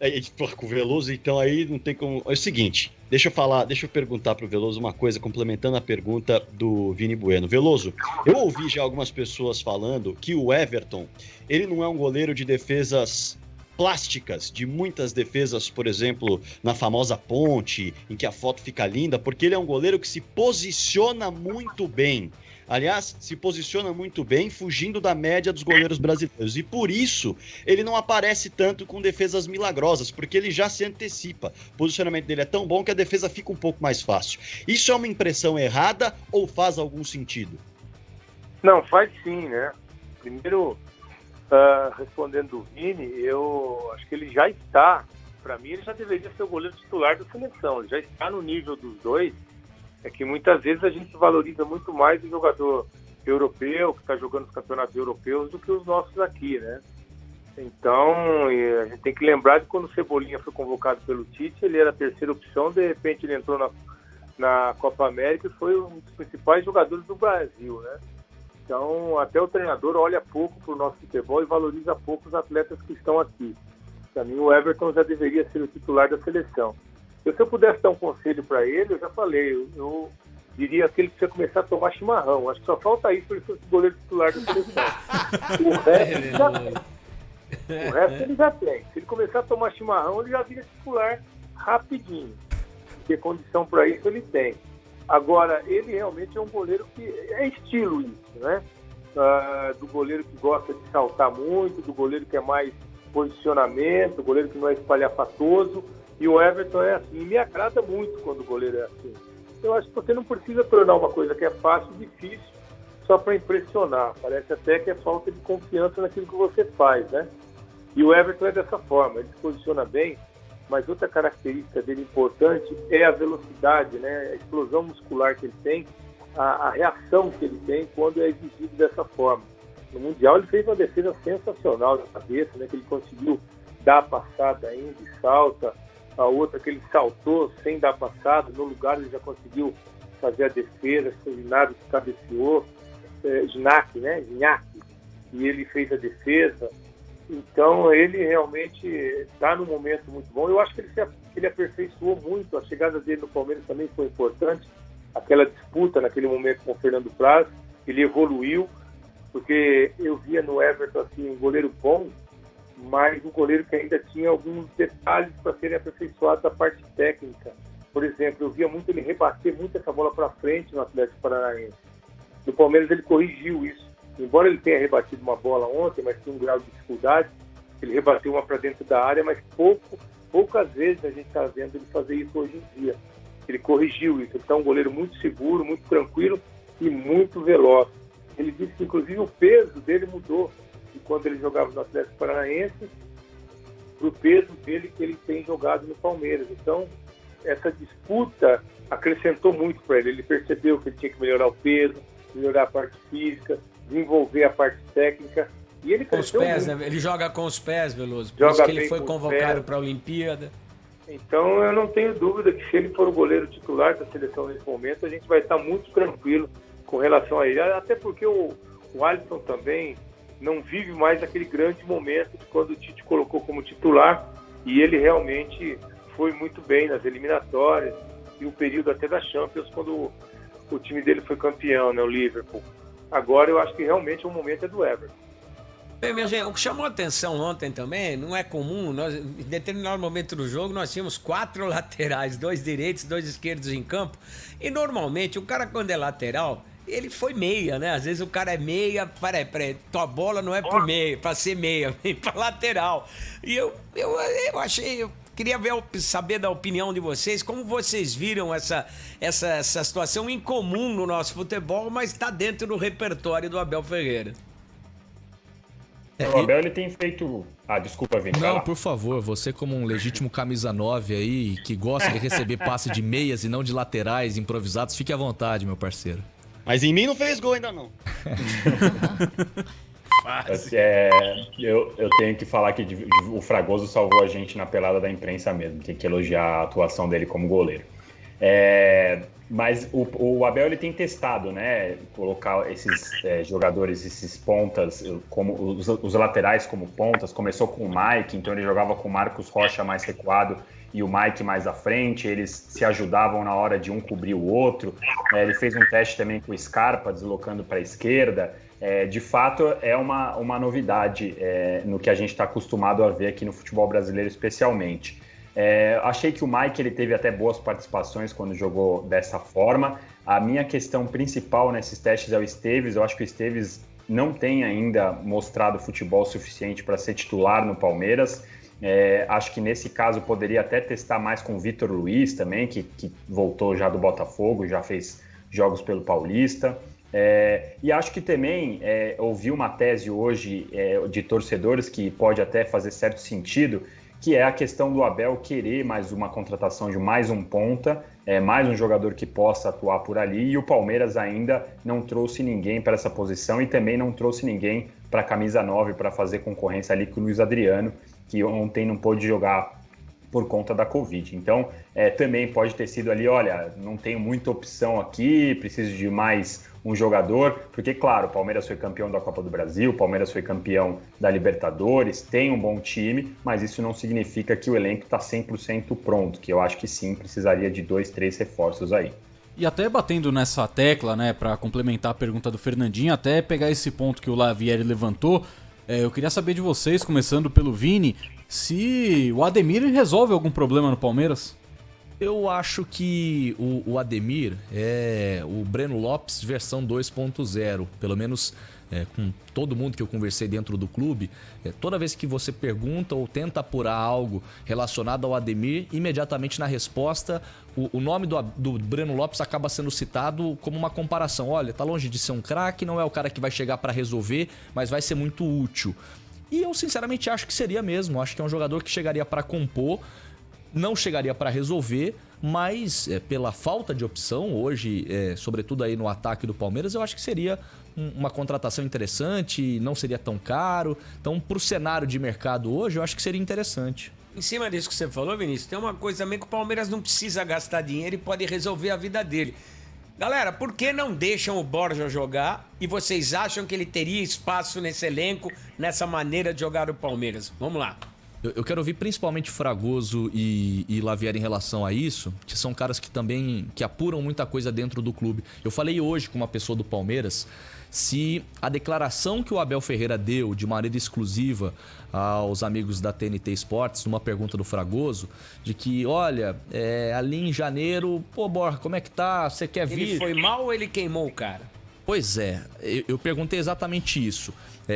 Com o Veloso, então aí não tem como... É o seguinte, deixa eu perguntar pro Veloso uma coisa, complementando a pergunta do Vini Bueno. Veloso, eu ouvi já algumas pessoas falando que o Everton, ele não é um goleiro de defesas plásticas, de muitas defesas, por exemplo, na famosa ponte, em que a foto fica linda, porque ele é um goleiro que se posiciona muito bem. Aliás, se posiciona muito bem, fugindo da média dos goleiros brasileiros. E por isso, ele não aparece tanto com defesas milagrosas, porque ele já se antecipa. O posicionamento dele é tão bom que a defesa fica um pouco mais fácil. Isso é uma impressão errada ou faz algum sentido? Não, faz sim, né? Primeiro, respondendo o Vini, eu acho que ele já está, para mim, ele já deveria ser o goleiro titular da seleção. Ele já está no nível dos dois. É que muitas vezes a gente valoriza muito mais o jogador europeu, que está jogando os campeonatos europeus, do que os nossos aqui, né? Então, a gente tem que lembrar de quando o Cebolinha foi convocado pelo Tite, ele era a terceira opção, de repente ele entrou na Copa América e foi um dos principais jogadores do Brasil, né? Então, até o treinador olha pouco para o nosso futebol e valoriza pouco os atletas que estão aqui. Para mim, o Everton já deveria ser o titular da seleção. Se eu pudesse dar um conselho para ele, eu já falei, eu diria que ele precisa começar a tomar chimarrão. Acho que só falta isso para ele ser o goleiro titular da seleção. O resto ele já tem. O resto ele já tem. Se ele começar a tomar chimarrão, ele já vira titular rapidinho. Porque condição para isso ele tem. Agora, ele realmente é um goleiro que é estilo isso, né? Do goleiro que gosta de saltar muito, do goleiro que é mais posicionamento, do goleiro que não é espalhafatoso. E o Everton é assim, e me agrada muito quando o goleiro é assim. Eu acho que você não precisa tornar uma coisa que é fácil, difícil, só para impressionar. Parece até que é falta de confiança naquilo que você faz, né? E o Everton é dessa forma, ele se posiciona bem, mas outra característica dele importante é a velocidade, né? A explosão muscular que ele tem, a reação que ele tem quando é exigido dessa forma. No Mundial ele fez uma defesa sensacional de cabeça, né? Que ele conseguiu dar a passada ainda e salta. A outra que ele saltou sem dar passada, no lugar ele já conseguiu fazer a defesa, o Ginásio que cabeceou, Ginac, né? Ginac, e ele fez a defesa. Então ele realmente está num momento muito bom. Eu acho que ele aperfeiçoou muito, a chegada dele no Palmeiras também foi importante, aquela disputa naquele momento com o Fernando Praz, ele evoluiu, porque eu via no Everton assim, um goleiro bom, mas um goleiro que ainda tinha alguns detalhes para serem aperfeiçoados da parte técnica. Por exemplo, eu via muito ele rebater muito essa bola para frente no Atlético Paranaense. No Palmeiras ele corrigiu isso. Embora ele tenha rebatido uma bola ontem, mas tinha um grau de dificuldade, ele rebateu uma para dentro da área, mas poucas vezes a gente está vendo ele fazer isso hoje em dia. Ele corrigiu isso. Ele está um goleiro muito seguro, muito tranquilo e muito veloz. Ele disse que, inclusive, o peso dele mudou de quando ele jogava no Atlético Paranaense para o peso dele que ele tem jogado no Palmeiras. Então, essa disputa acrescentou muito para ele. Ele percebeu que ele tinha que melhorar o peso, melhorar a parte física, desenvolver a parte técnica. E ele com os pés, muito. Né? Ele joga com os pés, Veloso. Por Joga isso que ele foi bem convocado para a Olimpíada. Então, eu não tenho dúvida que se ele for o goleiro titular da seleção nesse momento, a gente vai estar muito tranquilo com relação a ele. Até porque o Alisson também não vive mais aquele grande momento de quando o Tite colocou como titular, e ele realmente foi muito bem nas eliminatórias e o período até da Champions, quando o time dele foi campeão, né, o Liverpool. Agora eu acho que realmente o momento é do Everton. Bem, minha gente, o que chamou a atenção ontem também, não é comum, em determinado momento do jogo nós tínhamos 4 laterais, 2 direitos, 2 esquerdos em campo, e normalmente o cara quando é lateral, ele foi meia, né? Às vezes o cara é meia, peraí, tua bola não é pro meia, pra ser meia, vem pra lateral. E eu achei... Queria saber da opinião de vocês, como vocês viram essa situação incomum no nosso futebol, mas está dentro do repertório do Abel Ferreira. O Abel ele tem feito... desculpa, Vini. Não, por favor, você como um legítimo camisa 9 aí, que gosta de receber passe de meias e não de laterais improvisados, fique à vontade, meu parceiro. Mas em mim não fez gol ainda não. Eu tenho que falar que o Fragoso salvou a gente na pelada da imprensa mesmo. Tem que elogiar a atuação dele como goleiro. Mas o Abel ele tem testado, né? Colocar esses jogadores, esses pontas, como os laterais como pontas. Começou com o Mike, então ele jogava com o Marcos Rocha mais recuado e o Mike mais à frente. Eles se ajudavam na hora de um cobrir o outro. Ele fez um teste também com o Scarpa, deslocando para a esquerda. De fato, é uma novidade no que a gente está acostumado a ver aqui no futebol brasileiro, especialmente. Achei que o Mike ele teve até boas participações quando jogou dessa forma. A minha questão principal nesses testes é o Esteves. Eu acho que o Esteves não tem ainda mostrado futebol suficiente para ser titular no Palmeiras. Acho que nesse caso poderia até testar mais com o Vitor Luiz também, que voltou já do Botafogo, já fez jogos pelo Paulista. E acho que também ouvi uma tese hoje de torcedores que pode até fazer certo sentido, que é a questão do Abel querer mais uma contratação de mais um ponta, mais um jogador que possa atuar por ali, e o Palmeiras ainda não trouxe ninguém para essa posição e também não trouxe ninguém para a camisa 9 para fazer concorrência ali com o Luiz Adriano, que ontem não pôde jogar por conta da Covid. Então, também pode ter sido ali, olha, não tenho muita opção aqui, preciso de mais um jogador, porque, claro, o Palmeiras foi campeão da Copa do Brasil, o Palmeiras foi campeão da Libertadores, tem um bom time, mas isso não significa que o elenco está 100% pronto, que eu acho que sim, precisaria de 2, 3 reforços aí. E até batendo nessa tecla, né, para complementar a pergunta do Fernandinho, até pegar esse ponto que o Lavieri levantou, eu queria saber de vocês, começando pelo Vini, se o Ademir resolve algum problema no Palmeiras? Eu acho que o Ademir é o Breno Lopes versão 2.0, pelo menos com todo mundo que eu conversei dentro do clube. Toda vez que você pergunta ou tenta apurar algo relacionado ao Ademir, imediatamente na resposta o nome do Breno Lopes acaba sendo citado como uma comparação. Olha, tá longe de ser um craque, não é o cara que vai chegar para resolver, mas vai ser muito útil. E eu sinceramente acho que seria mesmo, acho que é um jogador que chegaria para compor, não chegaria para resolver, mas pela falta de opção hoje, sobretudo aí no ataque do Palmeiras, eu acho que seria uma contratação interessante, não seria tão caro. Então, pro cenário de mercado hoje, eu acho que seria interessante. Em cima disso que você falou, Vinícius, tem uma coisa também que o Palmeiras não precisa gastar dinheiro e pode resolver a vida dele. Galera, por que não deixam o Borja jogar e vocês acham que ele teria espaço nesse elenco, nessa maneira de jogar o Palmeiras? Vamos lá. Eu quero ouvir principalmente Fragoso e Lavieri em relação a isso, que são caras que também apuram muita coisa dentro do clube. Eu falei hoje com uma pessoa do Palmeiras se a declaração que o Abel Ferreira deu de maneira exclusiva aos amigos da TNT Esportes, numa pergunta do Fragoso, de que, olha, ali em janeiro, pô, Borja, como é que tá? Você quer vir? Ele foi mal ou ele queimou o cara? Pois é, eu perguntei exatamente isso.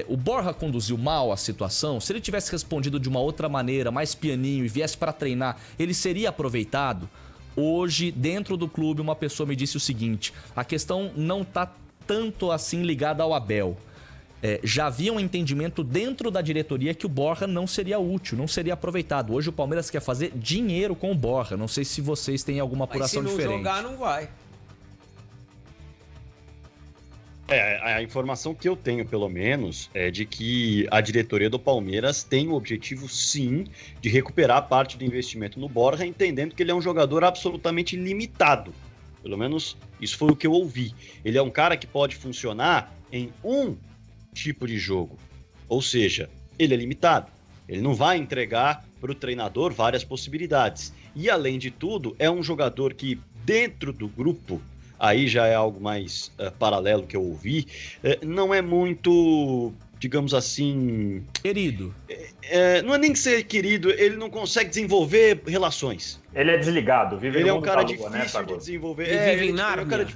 O Borja conduziu mal a situação? Se ele tivesse respondido de uma outra maneira, mais pianinho e viesse para treinar, ele seria aproveitado? Hoje, dentro do clube, uma pessoa me disse o seguinte: a questão não tá tanto assim ligada ao Abel. Já havia um entendimento dentro da diretoria que o Borja não seria útil, não seria aproveitado. Hoje o Palmeiras quer fazer dinheiro com o Borja. Não sei se vocês têm alguma apuração diferente. Mas se não jogar, não vai. A informação que eu tenho, pelo menos, é de que a diretoria do Palmeiras tem o objetivo, sim, de recuperar parte do investimento no Borja, entendendo que ele é um jogador absolutamente limitado. Pelo menos isso foi o que eu ouvi. Ele é um cara que pode funcionar em um tipo de jogo. Ou seja, ele é limitado. Ele não vai entregar para o treinador várias possibilidades. E, além de tudo, é um jogador que, dentro do grupo, aí já é algo mais paralelo que eu ouvi, não é muito, digamos assim... Querido. Não é nem ser querido, ele não consegue desenvolver relações. Ele é desligado, vive Ele no é um cara mundo da lua, difícil né, de desenvolver. Ele vive em Nárnia.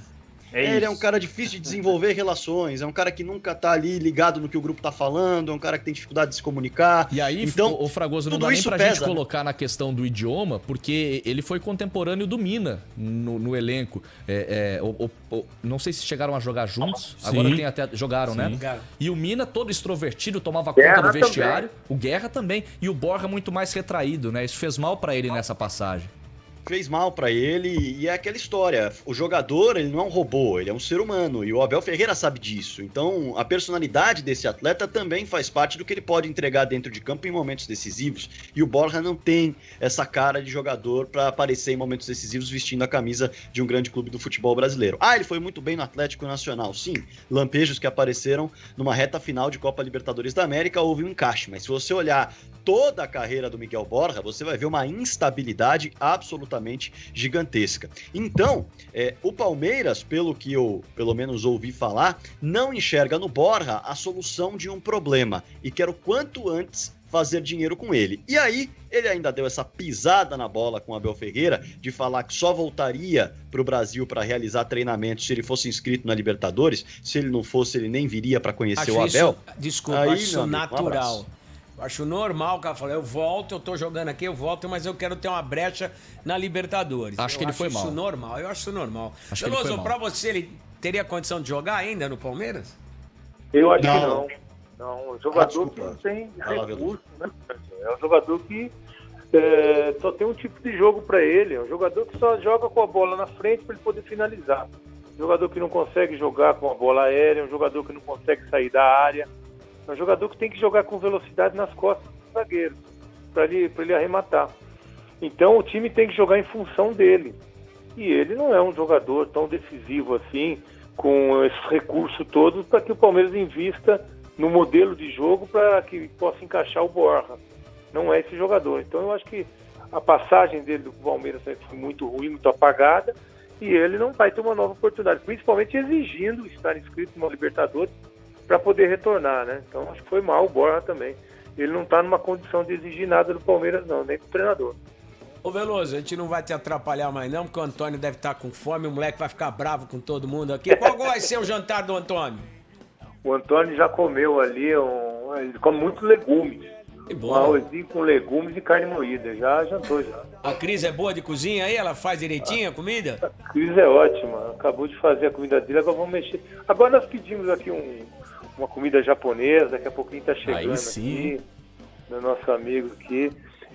Ele é um cara difícil de desenvolver relações, é um cara que nunca tá ali ligado no que o grupo tá falando, é um cara que tem dificuldade de se comunicar. E aí, então, o Fragoso, não dá nem pra gente colocar na questão do idioma, porque ele foi contemporâneo do Mina no elenco. Não sei se chegaram a jogar juntos, Sim. agora tem até... Jogaram, né? Jogaram. E o Mina, todo extrovertido, tomava conta do vestiário. Também. O Guerra também. E o Borja muito mais retraído, né? Isso fez mal pra ele nessa passagem. Fez mal pra ele, e é aquela história, o jogador, ele não é um robô, ele é um ser humano, e o Abel Ferreira sabe disso, então a personalidade desse atleta também faz parte do que ele pode entregar dentro de campo em momentos decisivos, e o Borja não tem essa cara de jogador pra aparecer em momentos decisivos vestindo a camisa de um grande clube do futebol brasileiro. Ele foi muito bem no Atlético Nacional, sim, lampejos que apareceram numa reta final de Copa Libertadores da América, houve um encaixe, mas se você olhar toda a carreira do Miguel Borja, você vai ver uma instabilidade absolutamente gigantesca. Então, o Palmeiras, pelo que eu pelo menos ouvi falar, não enxerga no Borja a solução de um problema e quer o quanto antes fazer dinheiro com ele. E aí, ele ainda deu essa pisada na bola com o Abel Ferreira de falar que só voltaria para o Brasil para realizar treinamentos se ele fosse inscrito na Libertadores. Se ele não fosse, ele nem viria para conhecer o Abel. Acho isso natural. Eu acho normal, o cara falou, eu volto, eu tô jogando aqui, eu volto, mas eu quero ter uma brecha na Libertadores. Acho que ele foi mal. Eu acho isso normal. Veloso, pra você, ele teria condição de jogar ainda no Palmeiras? Eu acho que não. Não, o jogador que não tem recurso, né? É um jogador que só tem um tipo de jogo para ele. É um jogador que só joga com a bola na frente para ele poder finalizar. Um jogador que não consegue jogar com a bola aérea, um jogador que não consegue sair da área. É um jogador que tem que jogar com velocidade nas costas do zagueiro, para ele arrematar. Então o time tem que jogar em função dele. E ele não é um jogador tão decisivo assim, com esse recurso todo, para que o Palmeiras invista no modelo de jogo para que possa encaixar o Borja. Não é esse jogador. Então eu acho que a passagem dele do Palmeiras foi muito ruim, muito apagada, e ele não vai ter uma nova oportunidade, principalmente exigindo estar inscrito numa Libertadores para poder retornar, né? Então acho que foi mal o Borja também. Ele não está numa condição de exigir nada do Palmeiras não, nem do treinador. Ô Veloso, a gente não vai te atrapalhar mais não, porque o Antônio deve estar com fome, o moleque vai ficar bravo com todo mundo aqui. Qual vai ser o jantar do Antônio? O Antônio já comeu ali, ele come muitos legumes. Um arrozinho com legumes e carne moída, já jantou já. A Cris é boa de cozinha aí? Ela faz direitinho a comida? A Cris é ótima, acabou de fazer a comida dele, agora vamos mexer. Agora nós pedimos aqui uma comida japonesa, daqui a pouquinho tá chegando aqui, do nosso amigo aqui.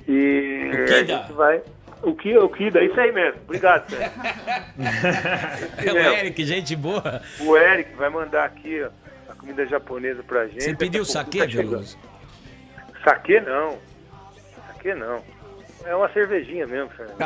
E a gente vai... O Kida, isso aí mesmo. Obrigado, Sérgio. É o Eric, gente boa. O Eric vai mandar aqui a comida japonesa pra gente. Você pediu saquê, Veloso? Saquê não. Saquê não. É uma cervejinha mesmo, Fernando.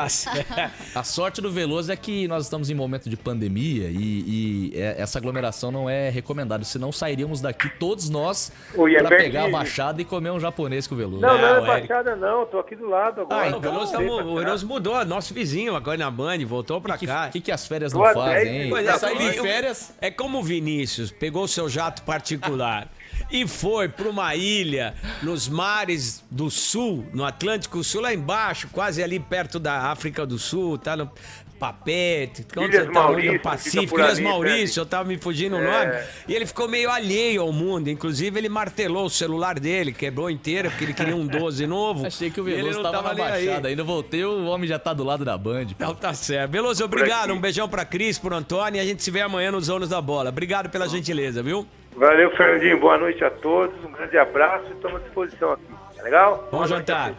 A sorte do Veloso é que nós estamos em momento de pandemia e essa aglomeração não é recomendada, senão sairíamos daqui todos nós pra pegar a baixada e comer um japonês com o Veloso. Não é baixada não, tô aqui do lado agora. O Veloso mudou, nosso vizinho agora na Band, voltou pra cá. O que as férias não fazem, hein? Sair de férias é como o Vinícius, pegou o seu jato particular e foi para uma ilha nos mares do sul, no Atlântico Sul, lá embaixo, quase ali perto da África do Sul, tá no Papete, Ilhas Maurício, no Pacífico, Ilhas Maurício, eu tava me fugindo o nome, e ele ficou meio alheio ao mundo, inclusive ele martelou o celular dele, quebrou inteiro, porque ele queria um 12 novo. Achei que o Veloso tava na baixada, ainda voltei, o homem já tá do lado da Band. Não, tá certo. Veloso, obrigado, um beijão pra Cris, pro Antônio, e a gente se vê amanhã nos Zonos da Bola. Obrigado pela gentileza, viu? Valeu, Fernandinho. Boa noite a todos. Um grande abraço e estamos à disposição aqui. Tá legal? Bom jantar.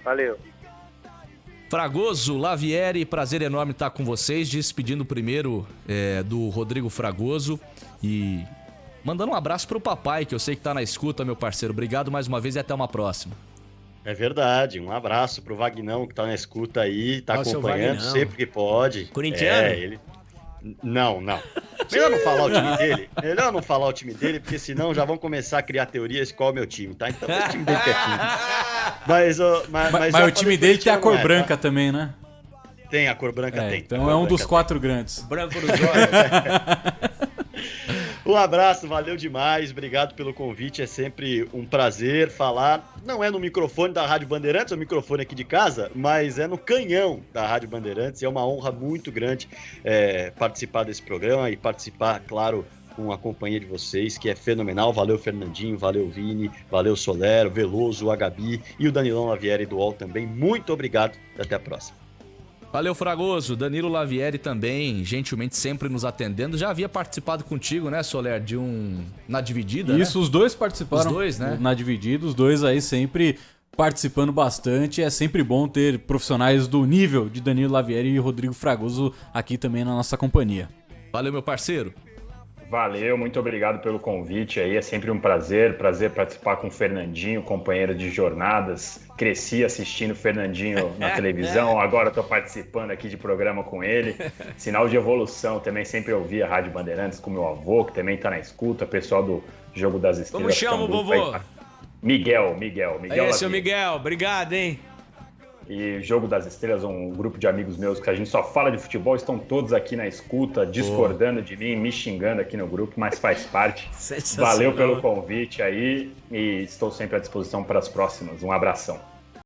Valeu. Fragoso, Lavieri, prazer enorme estar com vocês. Despedindo primeiro do Rodrigo Fragoso e mandando um abraço pro papai, que eu sei que tá na escuta, meu parceiro. Obrigado mais uma vez e até uma próxima. É verdade, um abraço pro Vagnão que tá na escuta aí, tá acompanhando sempre que pode. Corintiano? Ele... Não. Melhor não falar o time dele, porque senão já vão começar a criar teorias qual é o meu time, tá? Então o time dele é tudo. Mas o time dele tem a cor branca também, né? Tem, a cor branca tem. Então é um dos 4 grandes. Branco dos olhos. Um abraço, valeu demais, obrigado pelo convite, é sempre um prazer falar, não é no microfone da Rádio Bandeirantes, é o microfone aqui de casa, mas é no canhão da Rádio Bandeirantes, e é uma honra muito grande participar desse programa e participar, claro, com a companhia de vocês, que é fenomenal. Valeu, Fernandinho, valeu, Vini, valeu, Solero, Veloso, a Gabi e o Danilão Lavieri do UOL também, muito obrigado e até a próxima. Valeu, Fragoso. Danilo Lavieri também, gentilmente sempre nos atendendo. Já havia participado contigo, né, Soler, de Na Dividida, Isso, né? Os dois participaram. Os dois, né? Na Dividida, os dois aí sempre participando bastante. É sempre bom ter profissionais do nível de Danilo Lavieri e Rodrigo Fragoso aqui também na nossa companhia. Valeu, meu parceiro. Valeu, muito obrigado pelo convite aí, é sempre um prazer participar com o Fernandinho, companheiro de jornadas. Cresci assistindo o Fernandinho na televisão, agora estou participando aqui de programa com ele. Sinal de evolução, também sempre ouvi a Rádio Bandeirantes com meu avô, que também está na escuta, pessoal do Jogo das Estrelas. Como chama o vovô? Miguel. Seu Miguel, obrigado, hein? E Jogo das Estrelas, um grupo de amigos meus que a gente só fala de futebol, estão todos aqui na escuta, discordando de mim, me xingando aqui no grupo, mas faz parte. Valeu pelo convite aí e estou sempre à disposição para as próximas. Um abração.